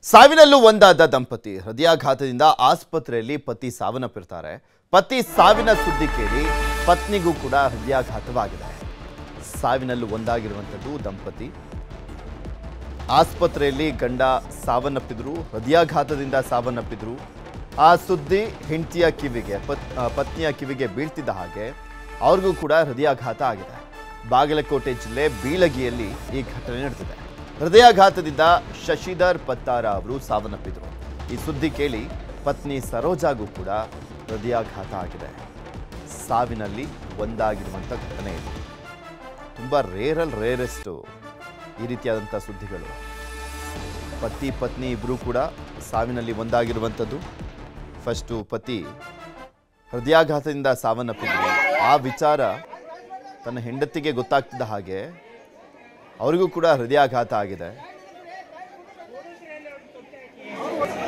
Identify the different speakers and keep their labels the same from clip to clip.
Speaker 1: ಸಾವಿನಲ್ಲೂ ಒಂದಾದ ದಂಪತಿ ಹೃದಯಾಘಾತದಿಂದ ಆಸ್ಪತ್ರೆಯಲ್ಲಿ ಪತಿ ಸಾವನ್ನಪ್ಪಿರ್ತಾರೆ. ಪತಿ ಸಾವಿನ ಸುದ್ದಿ ಕೇಳಿ ಪತ್ನಿಗೂ ಕೂಡ ಹೃದಯಾಘಾತವಾಗಿದೆ. ಸಾವಿನಲ್ಲೂ ಒಂದಾಗಿರುವಂಥದ್ದು ದಂಪತಿ. ಆಸ್ಪತ್ರೆಯಲ್ಲಿ ಗಂಡ ಸಾವನ್ನಪ್ಪಿದ್ರು, ಹೃದಯಾಘಾತದಿಂದ ಸಾವನ್ನಪ್ಪಿದ್ರು. ಆ ಸುದ್ದಿ ಹೆಂಡತಿಯ ಕಿವಿಗೆ ಪತ್ನಿಯ ಕಿವಿಗೆ ಬೀಳ್ತಿದ್ದ ಹಾಗೆ ಅವ್ರಿಗೂ ಕೂಡ ಹೃದಯಾಘಾತ ಆಗಿದೆ. ಬಾಗಲಕೋಟೆ ಜಿಲ್ಲೆ ಬೀಳಗಿಯಲ್ಲಿ ಈ ಘಟನೆ ನಡೆದಿದೆ. ಹೃದಯಾಘಾತದಿಂದ ಶಶಿಧರ್ ಪತ್ತಾರ ಅವರು ಸಾವನ್ನಪ್ಪಿದ್ರು. ಈ ಸುದ್ದಿ ಕೇಳಿ ಪತ್ನಿ ಸರೋಜಾಗೂ ಕೂಡ ಹೃದಯಾಘಾತ ಆಗಿದೆ. ಸಾವಿನಲ್ಲಿ ಒಂದಾಗಿರುವಂಥ ಘಟನೆ ಇದು. ತುಂಬ ರೇರೆಸ್ಟು ಈ ರೀತಿಯಾದಂಥ ಸುದ್ದಿಗಳು. ಪತಿ ಪತ್ನಿ ಇಬ್ಬರೂ ಕೂಡ ಸಾವಿನಲ್ಲಿ ಒಂದಾಗಿರುವಂಥದ್ದು. ಫಸ್ಟು ಪತಿ ಹೃದಯಾಘಾತದಿಂದ ಸಾವನ್ನಪ್ಪಿದ್ರು. ಆ ವಿಚಾರ ತನ್ನ ಹೆಂಡತಿಗೆ ಗೊತ್ತಾಗ್ತಿದ್ದ ಹಾಗೆ ಅವರಿಗೂ ಕೂಡ ಹೃದಯಾಘಾತ ಆಗಿದೆ.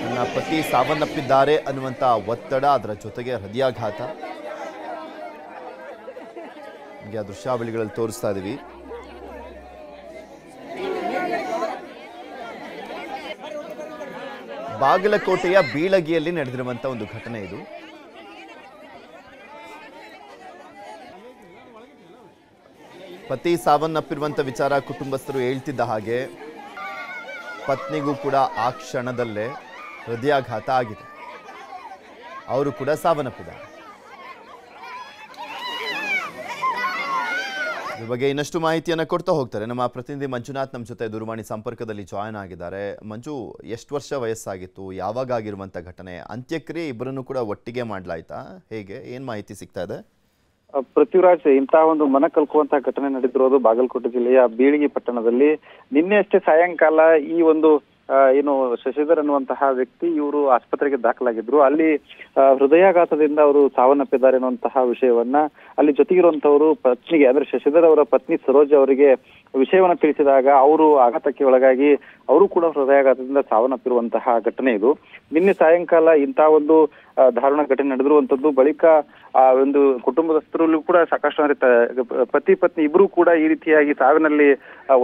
Speaker 1: ನನ್ನ ಪತಿ ಸಾವನ್ನಪ್ಪಿದ್ದಾರೆ ಅನ್ನುವಂಥ ಒತ್ತಡ, ಅದರ ಜೊತೆಗೆ ಹೃದಯಾಘಾತ. ನಿಮಗೆ ಆ ದೃಶ್ಯಾವಳಿಗಳಲ್ಲಿ ತೋರಿಸ್ತಾ ಇದ್ದೀವಿ. ಬಾಗಲಕೋಟೆಯ ಬೀಳಗಿಯಲ್ಲಿ ನಡೆದಿರುವಂಥ ಒಂದು ಘಟನೆ ಇದು. ಪತಿ ಸಾವನ್ನಪ್ಪಿರುವಂಥ ವಿಚಾರ ಕುಟುಂಬಸ್ಥರು ಹೇಳ್ತಿದ್ದ ಹಾಗೆ ಪತ್ನಿಗೂ ಕೂಡ ಆ ಕ್ಷಣದಲ್ಲೇ ಹೃದಯಾಘಾತ ಆಗಿದೆ. ಅವರು ಕೂಡ ಸಾವನ್ನಪ್ಪಿದ್ದಾರೆ. ಈ ಬಗ್ಗೆ ಇನ್ನಷ್ಟು ಮಾಹಿತಿಯನ್ನು ಕೊಡ್ತಾ ಹೋಗ್ತಾರೆ ನಮ್ಮ ಪ್ರತಿನಿಧಿ ಮಂಜುನಾಥ್. ನಮ್ಮ ಜೊತೆ ದೂರವಾಣಿ ಸಂಪರ್ಕದಲ್ಲಿ ಜಾಯ್ನ್ ಆಗಿದ್ದಾರೆ. ಮಂಜು, ಎಷ್ಟು ವರ್ಷ ವಯಸ್ಸಾಗಿತ್ತು, ಯಾವಾಗ ಆಗಿರುವಂಥ ಘಟನೆ, ಅಂತ್ಯಕ್ರಿಯೆ ಇಬ್ಬರನ್ನು ಕೂಡ ಒಟ್ಟಿಗೆ ಮಾಡಲಾಯ್ತಾ, ಹೇಗೆ, ಏನು ಮಾಹಿತಿ ಸಿಗ್ತಾ ಇದೆ?
Speaker 2: ಪೃಥ್ವಿರಾಜ್, ಇಂತಹ ಒಂದು ಮನ ಕಲ್ಕುವಂತಹ ಘಟನೆ ನಡೆದಿರೋದು ಬಾಗಲಕೋಟೆ ಜಿಲ್ಲೆಯ ಬೀಳಗಿ ಪಟ್ಟಣದಲ್ಲಿ. ನಿನ್ನೆ ಅಷ್ಟೇ ಸಾಯಂಕಾಲ ಈ ಒಂದು ಏನು ಶಶಿಧರ್ ಅನ್ನುವಂತಹ ವ್ಯಕ್ತಿ ಇವರು ಆಸ್ಪತ್ರೆಗೆ ದಾಖಲಾಗಿದ್ರು. ಅಲ್ಲಿ ಹೃದಯಾಘಾತದಿಂದ ಅವರು ಸಾವನ್ನಪ್ಪಿದ್ದಾರೆ ಅನ್ನುವಂತಹ ವಿಷಯವನ್ನ ಅಲ್ಲಿ ಜೊತೆಗಿರುವಂತವರು ಪತ್ನಿಗೆ, ಅಂದ್ರೆ ಶಶಿಧರ್ ಅವರ ಪತ್ನಿ ಸರೋಜ ಅವರಿಗೆ ವಿಷಯವನ್ನ ತಿಳಿಸಿದಾಗ ಅವರು ಆಘಾತಕ್ಕೆ ಒಳಗಾಗಿ ಅವರು ಕೂಡ ಹೃದಯಾಘಾತದಿಂದ ಸಾವನ್ನಪ್ಪಿರುವಂತಹ ಘಟನೆ ಇದು. ನಿನ್ನೆ ಸಾಯಂಕಾಲ ಇಂತಹ ಒಂದು ದಾರುಣ ಘಟನೆ ನಡೆದಿರುವಂತದ್ದು. ಬಳಿಕ ಒಂದು ಕುಟುಂಬದಸ್ಥರಲ್ಲೂ ಕೂಡ ಸಾಕಷ್ಟು, ಅಂದ್ರೆ ಪತಿ ಪತ್ನಿ ಇಬ್ರು ಕೂಡ ಈ ರೀತಿಯಾಗಿ ಸಾವಿನಲ್ಲಿ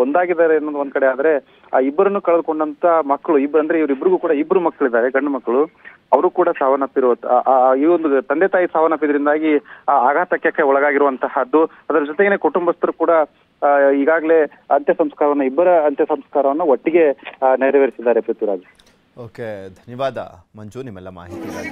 Speaker 2: ಒಂದಾಗಿದ್ದಾರೆ ಅನ್ನೋದು ಒಂದ್ ಕಡೆ ಆದ್ರೆ, ಆ ಇಬ್ಬರನ್ನು ಕಳೆದುಕೊಂಡಂತ ಮಕ್ಕಳು ಅಂದ್ರೆ ಇವರಿಬ್ರಿಗೂ ಕೂಡ ಇಬ್ರು ಮಕ್ಕಳಿದ್ದಾರೆ, ಗಂಡು ಮಕ್ಕಳು. ಅವರು ಕೂಡ ಸಾವನ್ನಪ್ಪಿರುವ ಈ ಒಂದು ತಂದೆ ತಾಯಿ ಸಾವನ್ನಪ್ಪಿದ್ರಿಂದಾಗಿ ಆಘಾತಕ್ಕೆ ಒಳಗಾಗಿರುವಂತಹದ್ದು. ಅದರ ಜೊತೆಗೇನೆ ಕುಟುಂಬಸ್ಥರು ಕೂಡ ಈಗಾಗಲೇ ಅಂತ್ಯ ಸಂಸ್ಕಾರವನ್ನ, ಇಬ್ಬರ ಅಂತ್ಯ ಸಂಸ್ಕಾರವನ್ನ ಒಟ್ಟಿಗೆ ನೆರವೇರಿಸಿದ್ದಾರೆ. ಪೃಥ್ವಿರಾಜ್,
Speaker 1: ಓಕೆ, ಧನ್ಯವಾದ ಮಂಜು ನಿಮ್ಮೆಲ್ಲ ಮಾಹಿತಿಗಾಗಿ.